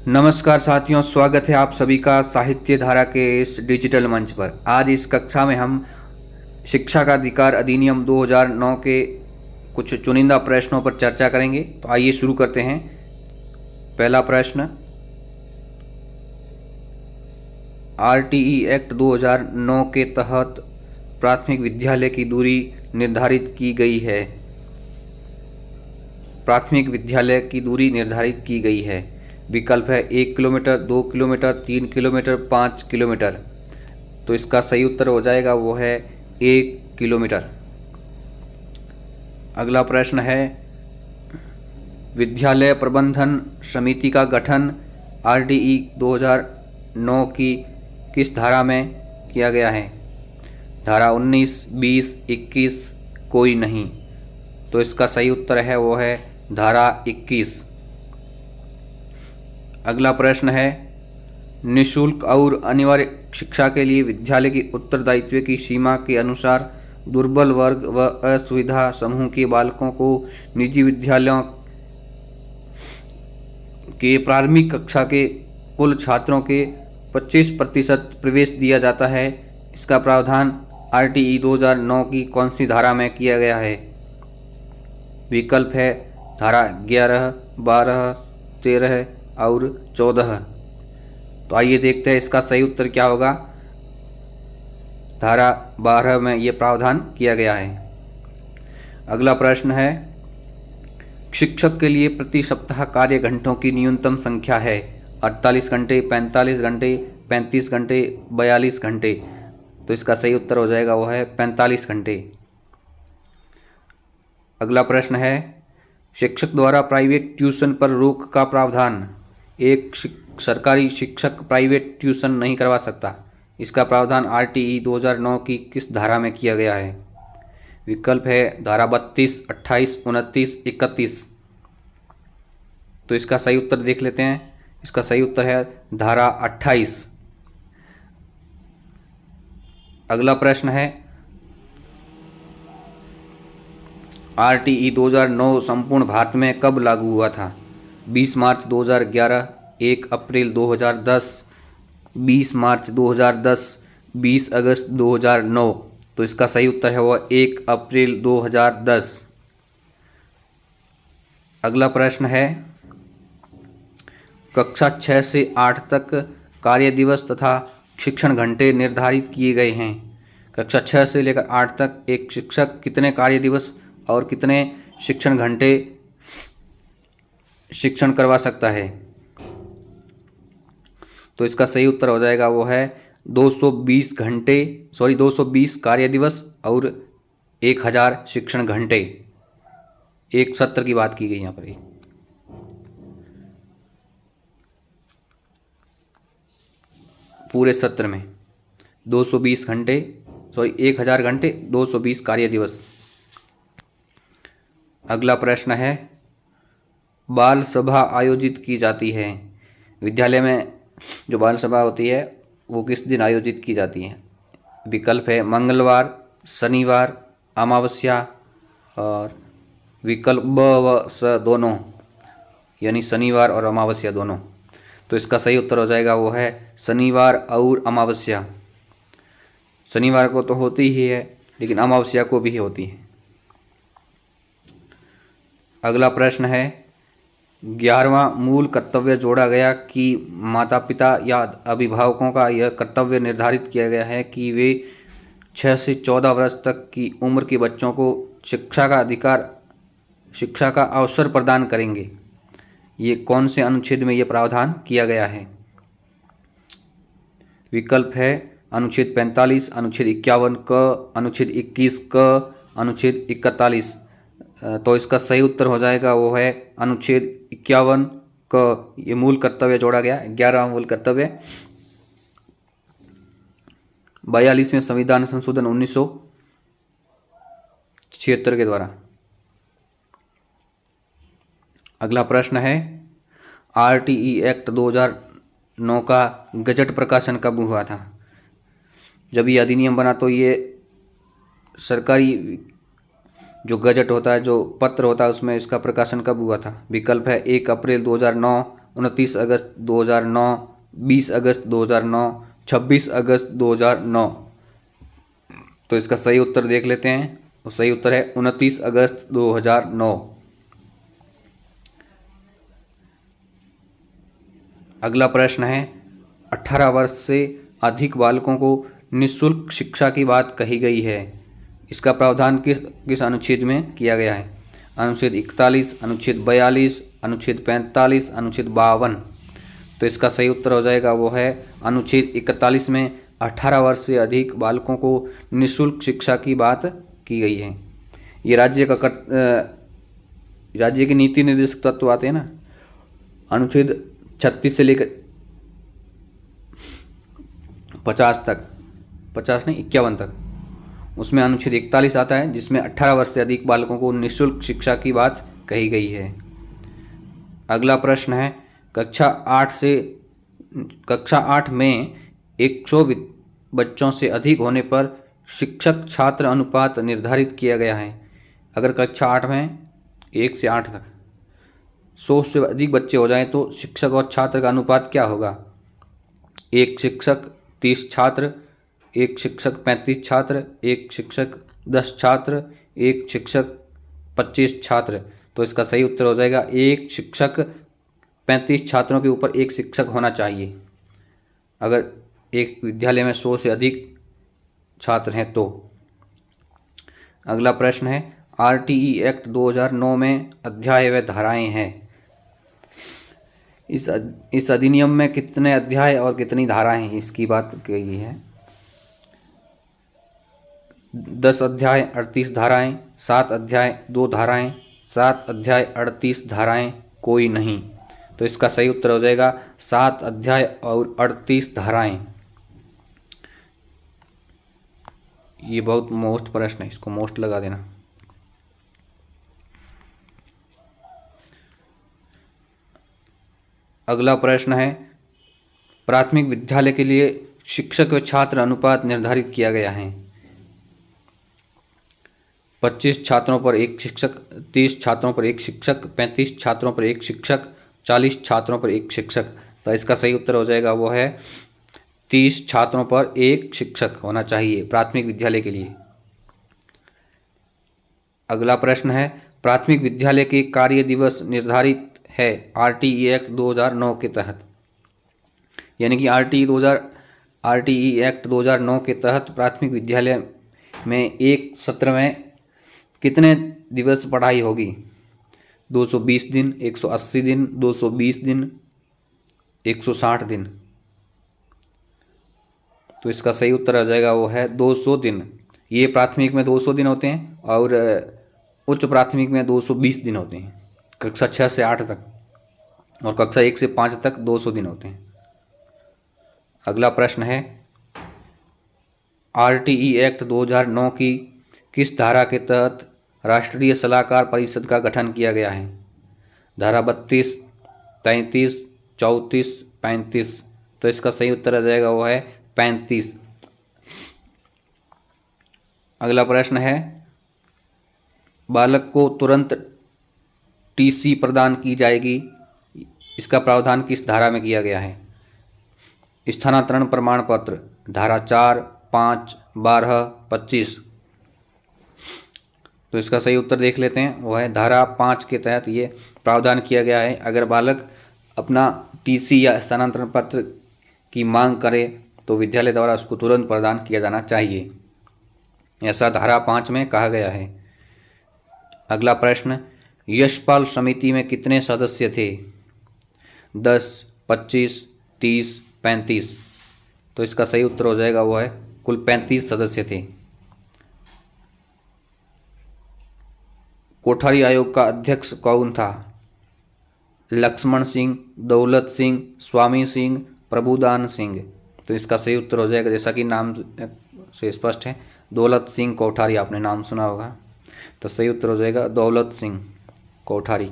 नमस्कार साथियों, स्वागत है आप सभी का साहित्य धारा के इस डिजिटल मंच पर। आज इस कक्षा में हम शिक्षा का अधिकार अधिनियम 2009 के कुछ चुनिंदा प्रश्नों पर चर्चा करेंगे। तो आइए शुरू करते हैं। पहला प्रश्न, आरटीई एक्ट 2009 के तहत प्राथमिक विद्यालय की दूरी निर्धारित की गई है। प्राथमिक विद्यालय की दूरी निर्धारित की गई है। विकल्प है 1 किलोमीटर, 2 किलोमीटर, 3 किलोमीटर, 5 किलोमीटर। तो इसका सही उत्तर हो जाएगा वो है 1 किलोमीटर। अगला प्रश्न है, विद्यालय प्रबंधन समिति का गठन आरटीई 2009 की किस धारा में किया गया है? धारा 19, 20, 21, कोई नहीं। तो इसका सही उत्तर है वो है धारा 21। अगला प्रश्न है, निःशुल्क और अनिवार्य शिक्षा के लिए विद्यालय की उत्तरदायित्व की सीमा के अनुसार दुर्बल वर्ग व असुविधा समूह के बालकों को निजी विद्यालयों के प्रारंभिक कक्षा के कुल छात्रों के 25% प्रवेश दिया जाता है। इसका प्रावधान आरटीई 2009 की कौन सी धारा में किया गया है? विकल्प है धारा 11, 12, 13 और 14। तो आइए देखते हैं इसका सही उत्तर क्या होगा। धारा 12 में ये प्रावधान किया गया है। अगला प्रश्न है, शिक्षक के लिए प्रति सप्ताह कार्य घंटों की न्यूनतम संख्या है 48 घंटे, 45 घंटे, 35 घंटे, 42 घंटे। तो इसका सही उत्तर हो जाएगा वो है 45 घंटे। अगला प्रश्न है, शिक्षक द्वारा प्राइवेट ट्यूशन पर रोक का प्रावधान। एक सरकारी शिक्षक प्राइवेट ट्यूशन नहीं करवा सकता। इसका प्रावधान आरटीई 2009 की किस धारा में किया गया है? विकल्प है धारा 32, 28, 29, 31। तो इसका सही उत्तर देख लेते हैं। इसका सही उत्तर है धारा 28। अगला प्रश्न है, आरटीई 2009 संपूर्ण भारत में कब लागू हुआ था? 20 मार्च 2011, 1 अप्रैल 2010, 20 मार्च 2010, 20 अगस्त 2009। तो इसका सही उत्तर है वो 1 अप्रैल 2010। अगला प्रश्न है, कक्षा 6 से 8 तक कार्य दिवस तथा शिक्षण घंटे निर्धारित किए गए हैं। कक्षा 6 से लेकर 8 तक एक शिक्षक कितने कार्य दिवस और कितने शिक्षण घंटे शिक्षण करवा सकता है? तो इसका सही उत्तर हो जाएगा वो है 220 कार्य दिवस और 1000 शिक्षण घंटे। एक सत्र की बात की गई यहाँ पर। पूरे सत्र में 1000 घंटे, 220 कार्य दिवस। अगला प्रश्न है, बाल सभा आयोजित की जाती है। विद्यालय में जो बाल सभा होती है वो किस दिन आयोजित की जाती है? विकल्प है मंगलवार, शनिवार, अमावस्या और विकल्प ब व स दोनों, यानी शनिवार और अमावस्या दोनों। तो इसका सही उत्तर हो जाएगा वो है शनिवार और अमावस्या। शनिवार को तो होती ही है, लेकिन अमावस्या को भी होती है। अगला प्रश्न है, 11वां मूल कर्तव्य जोड़ा गया कि माता पिता या अभिभावकों का यह कर्तव्य निर्धारित किया गया है कि वे 6 से 14 वर्ष तक की उम्र के बच्चों को शिक्षा का अवसर प्रदान करेंगे। ये कौन से अनुच्छेद में ये प्रावधान किया गया है? विकल्प है अनुच्छेद 45, अनुच्छेद 51 क, अनुच्छेद 21 क, अनुच्छेद 41। तो इसका सही उत्तर हो जाएगा वो है अनुच्छेद 51 क। ये मूल कर्तव्य जोड़ा गया, 11वां मूल कर्तव्य 42वें संविधान संशोधन 1976 के द्वारा। अगला प्रश्न है, आरटीई एक्ट 2009 का गजट प्रकाशन कब हुआ था? जब ये अधिनियम बना तो ये सरकारी जो गजट होता है, जो पत्र होता है, उसमें इसका प्रकाशन कब हुआ था? विकल्प है 1 अप्रैल 2009, 29 अगस्त 2009, 20 अगस्त 2009, 26 अगस्त 2009। तो इसका सही उत्तर देख लेते हैं। तो सही उत्तर है 29 अगस्त 2009। अगला प्रश्न है, 18 वर्ष से अधिक बालकों को निःशुल्क शिक्षा की बात कही गई है। इसका प्रावधान किस अनुच्छेद में किया गया है? अनुच्छेद 41, अनुच्छेद 42, अनुच्छेद 45, अनुच्छेद 52। तो इसका सही उत्तर हो जाएगा वो है अनुच्छेद 41 में 18 वर्ष से अधिक बालकों को निःशुल्क शिक्षा की बात की गई है। ये राज्य के नीति निर्देशक तत्व आते हैं ना, अनुच्छेद 36 से लेकर 50 तक, 50 नहीं 51 तक, उसमें अनुच्छेद 41 आता है जिसमें 18 वर्ष से अधिक बालकों को निःशुल्क शिक्षा की बात कही गई है। अगला प्रश्न है, कक्षा 8 में 100 बच्चों से अधिक होने पर शिक्षक छात्र अनुपात निर्धारित किया गया है। अगर कक्षा 8 में 1 से 8 तक 100 से अधिक बच्चे हो जाएं तो शिक्षक और छात्र का अनुपात क्या होगा? 1 शिक्षक 30 छात्र, 1 शिक्षक 35 छात्र, 1 शिक्षक 10 छात्र, 1 शिक्षक 25 छात्र। तो इसका सही उत्तर हो जाएगा 1 शिक्षक 35 छात्रों के ऊपर 1 शिक्षक होना चाहिए अगर एक विद्यालय में 100 से अधिक छात्र हैं तो। अगला प्रश्न है, आरटीई एक्ट 2009 में अध्याय व धाराएं हैं। इस अधिनियम में कितने अध्याय और कितनी धाराएं हैं इसकी बात की गई है। 10 अध्याय 38 धाराएं, 7 अध्याय 2 धाराएं, 7 अध्याय 38 धाराएं, कोई नहीं। तो इसका सही उत्तर हो जाएगा 7 अध्याय और 38 धाराएं। ये बहुत मोस्ट प्रश्न है, इसको मोस्ट लगा देना। अगला प्रश्न है, प्राथमिक विद्यालय के लिए शिक्षक व छात्र अनुपात निर्धारित किया गया है। 25 छात्रों पर 1 शिक्षक, 30 छात्रों पर 1 शिक्षक, 35 छात्रों पर 1 शिक्षक, 40 छात्रों पर 1 शिक्षक। तो इसका सही उत्तर हो जाएगा वो है 30 छात्रों पर 1 शिक्षक होना चाहिए प्राथमिक विद्यालय के लिए। अगला प्रश्न है, प्राथमिक विद्यालय के कार्य दिवस निर्धारित है आरटीई एक्ट 2009 के तहत। यानी कि आरटीई एक्ट 2009 के तहत प्राथमिक विद्यालय में एक सत्र में कितने दिवस पढ़ाई होगी? 220 दिन, 180 दिन, 220 दिन, 160 दिन। तो इसका सही उत्तर आ जाएगा वो है 200 दिन। ये प्राथमिक में 200 दिन होते हैं और उच्च प्राथमिक में 220 दिन होते हैं, कक्षा 6 से 8 तक, और कक्षा 1 से 5 तक 200 दिन होते हैं। अगला प्रश्न है, आरटीई एक्ट 2009 की किस धारा के तहत राष्ट्रीय सलाहकार परिषद का गठन किया गया है? धारा 32, 33, 34, 35। तो इसका सही उत्तर आ जाएगा वो है 35। अगला प्रश्न है, बालक को तुरंत टीसी प्रदान की जाएगी, इसका प्रावधान किस धारा में किया गया है? स्थानांतरण प्रमाण पत्र, धारा 4, 5, 12, 25। तो इसका सही उत्तर देख लेते हैं, वो है धारा 5 के तहत ये प्रावधान किया गया है। अगर बालक अपना टीसी या स्थानांतरण पत्र की मांग करे तो विद्यालय द्वारा उसको तुरंत प्रदान किया जाना चाहिए, ऐसा धारा 5 में कहा गया है। अगला प्रश्न, यशपाल समिति में कितने सदस्य थे? 10, 25, 30, 35। तो इसका सही उत्तर हो जाएगा वो है कुल 35 सदस्य थे। कोठारी आयोग का अध्यक्ष कौन था? लक्ष्मण सिंह, दौलत सिंह, स्वामी सिंह, प्रभुदान सिंह। तो इसका सही उत्तर हो जाएगा, जैसा कि नाम से स्पष्ट है, दौलत सिंह कोठारी। आपने नाम सुना होगा, तो सही उत्तर हो जाएगा दौलत सिंह कोठारी।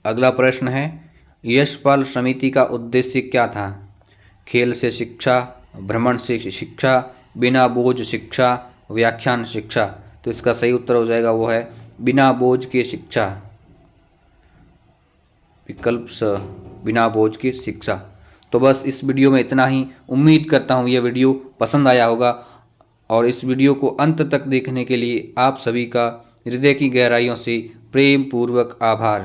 अगला प्रश्न है, यशपाल समिति का उद्देश्य क्या था? खेल से शिक्षा, भ्रमण से शिक्षा, बिना बोझ शिक्षा, व्याख्यान शिक्षा। तो इसका सही उत्तर हो जाएगा वो है बिना बोझ के शिक्षा। विकल्प स बिना बोझ की शिक्षा। तो बस इस वीडियो में इतना ही। उम्मीद करता हूँ यह वीडियो पसंद आया होगा और इस वीडियो को अंत तक देखने के लिए आप सभी का हृदय की गहराइयों से प्रेम पूर्वक आभार।